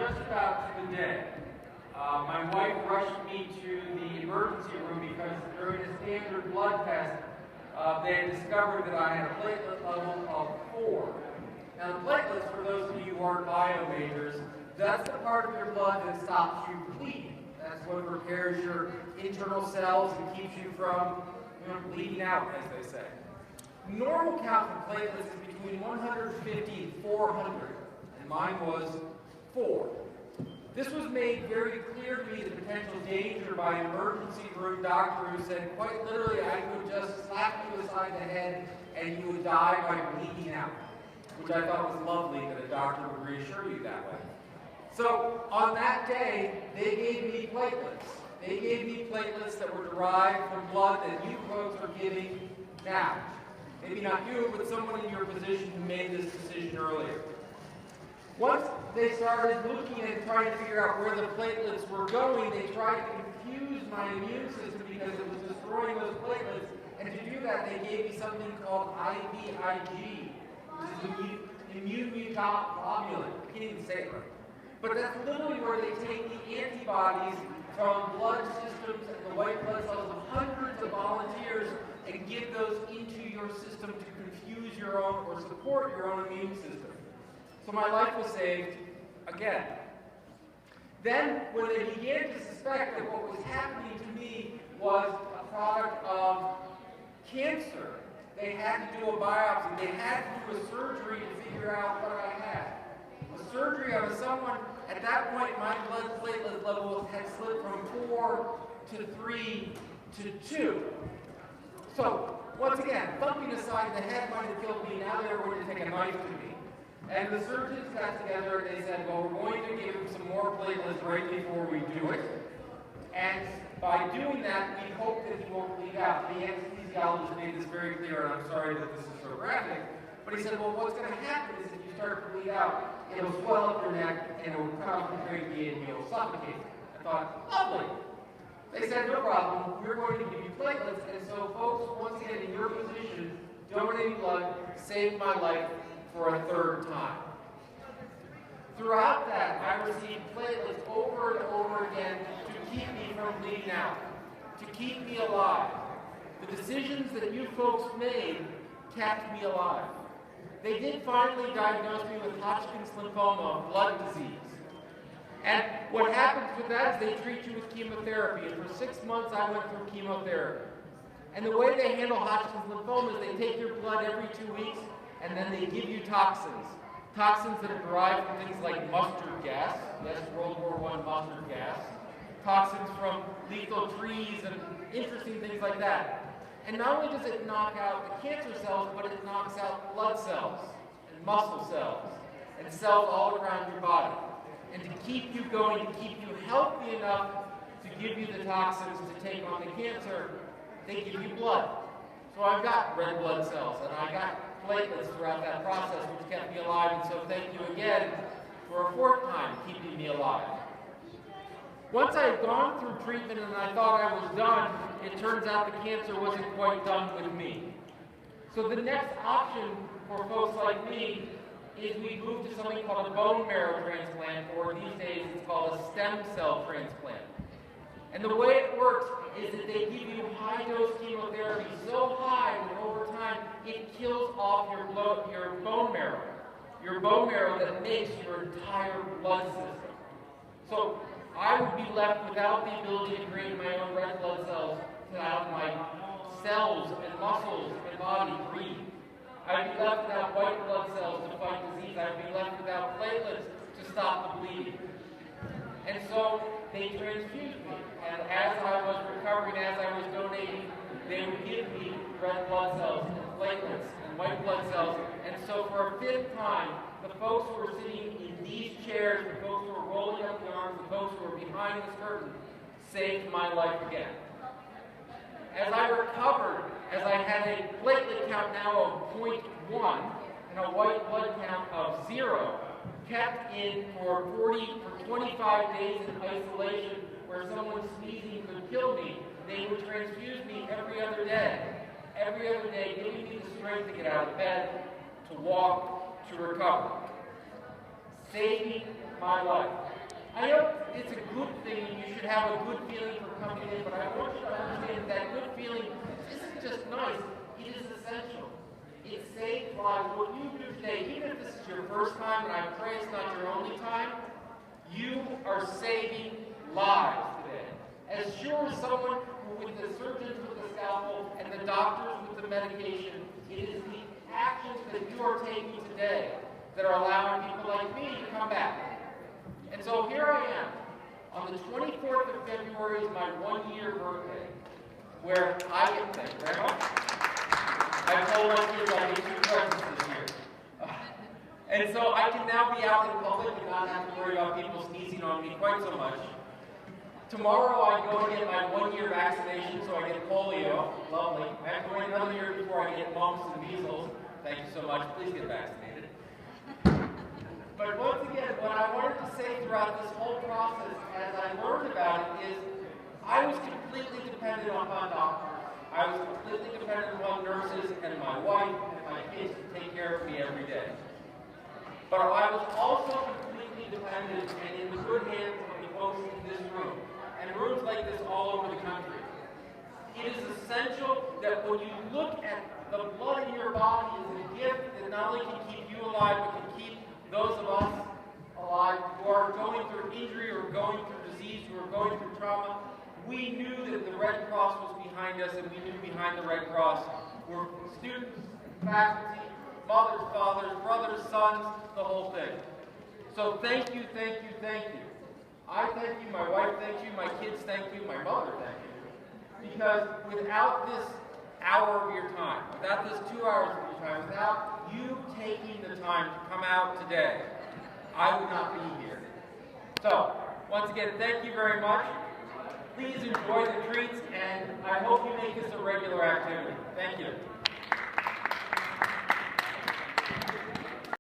just about to the day. My wife rushed me to the emergency room because during a standard blood test, they had discovered that I had a platelet level of 4. Now, the platelets, for those of you who aren't bio majors, that's the part of your blood that stops you bleeding. That's what repairs your internal cells and keeps you from bleeding out, as they say. Normal count for platelets is between 150 and 400, and mine was 4. This was made very clear to me, the potential danger, by an emergency room doctor who said, quite literally, I would just slap you aside the head and you would die by bleeding out, which I thought was lovely that a doctor would reassure you that way. So on that day, they gave me platelets. They gave me platelets that were derived from blood that you folks are giving now. Maybe not you, but someone in your position who made this decision earlier. Once they started looking and trying to figure out where the platelets were going, they tried to confuse my immune system because it was destroying those platelets. And to do that, they gave me something called IVIG, which is immune globulin. I can't even say it right. But that's literally where they take the antibodies from blood systems and the white blood cells of hundreds of volunteers and give those into your system to confuse your own or support your own immune system. So my life was saved again. Then, when they began to suspect that what was happening to me was a product of cancer, they had to do a biopsy. They had to do a surgery to figure out what I had. A surgery on someone, at that point, my blood platelet level had slipped from 4 to 3 to 2. So, once again, thumping aside the head might have killed me. Now they were going to take a knife to me. And the surgeons got together and they said, well, we're going to give him some more platelets right before we do it. And by doing that, we hope that he won't bleed out. The anesthesiologist made this very clear, and I'm sorry that this is so graphic, but he said, well, what's going to happen is if you start to bleed out, it'll swell up your neck and it will concentrate you and you'll suffocate. I thought, lovely. They said, no problem, we're going to give you platelets. And so folks, once again, in your position, donating blood saved my life for a third time. Throughout that, I received platelets over and over again to keep me from bleeding out, to keep me alive. The decisions that you folks made kept me alive. They did finally diagnose me with Hodgkin's lymphoma, blood disease. And what happens with that is they treat you with chemotherapy. And for 6 months, I went through chemotherapy. And the way they handle Hodgkin's lymphoma is they take your blood every 2 weeks, and then they give you toxins. Toxins that are derived from things like mustard gas, yes, World War I mustard gas. Toxins from lethal trees and interesting things like that. And not only does it knock out the cancer cells, but it knocks out blood cells and muscle cells and cells all around your body. And to keep you going, to keep you healthy enough to give you the toxins to take on the cancer, they give you blood. So I've got red blood cells, and I got platelets throughout that process, which kept me alive. And so thank you again for a fourth time keeping me alive. Once I had gone through treatment and I thought I was done, it turns out the cancer wasn't quite done with me. So the next option for folks like me is we move to something called a bone marrow transplant, or these days it's called a stem cell transplant. And the way it works is that they give you high-dose chemotherapy so high that over time it kills off your bone marrow that makes your entire blood system. So I would be left without the ability to create my own red blood cells to have my cells and muscles and body breathe. I would be left without white blood cells to fight disease. I would be left without platelets to stop the bleeding. And so they transfused me. And as I was recovering, as I was donating, they would give me red blood cells and platelets and white blood cells. And so for a fifth time, the folks who were sitting in these chairs, the folks who were rolling up the arms, the folks who were behind this curtain, saved my life again. As I recovered, as I had a platelet count now of 0.1 and a white blood count of 0, kept in for 25 days in isolation where someone sneezing could kill me, they would transfuse me every other day, giving me the strength to get out of bed, to walk, to recover. Saving my life. I know it's a good thing, and you should have a good feeling for coming in, but I want you to understand that good feeling isn't just nice, it is essential. It saves lives. What you do today, even if this is your first time, and I pray it's not your only time, you are saving lives today. As sure as someone with the surgeons with the scalpel and the doctors with the medication, it is the actions that you are taking today that are allowing people like me to come back. And so here I am. On the 24th of February is my 1-year birthday, where I get, thank you very much. I told my kids I'll get 2 presents this year. And so I can now be out in public and not have to worry about people sneezing on me quite so much. Tomorrow I go and get my 1-year vaccination, so I get polio. Lovely. I have to wait another year before I get mumps and measles. Thank you so much. Please get vaccinated. But once again, what I wanted to say throughout this whole process, as I learned about it, is I was completely dependent upon doctors. I was completely dependent upon nurses and my wife and my kids to take care of me every day. But I was also completely dependent and in the good hands of the folks in this room, and rooms like this all over the country. It is essential that when you look at the blood in your body as a gift that not only can keep you alive, but can keep those of us alive who are going through injury or going through disease, who are going through trauma, we knew that the Red Cross was behind us, and we knew behind the Red Cross were students, faculty, mothers, fathers, brothers, sons, the whole thing. So thank you, thank you, thank you. I thank you, my wife thank you, my kids thank you, my mother thank you. Because without this hour of your time, without this 2 hours of your time, without you taking the time to come out today, I would not be here. So, once again, thank you very much. Please enjoy the treats, and I hope you make this a regular activity. Thank you.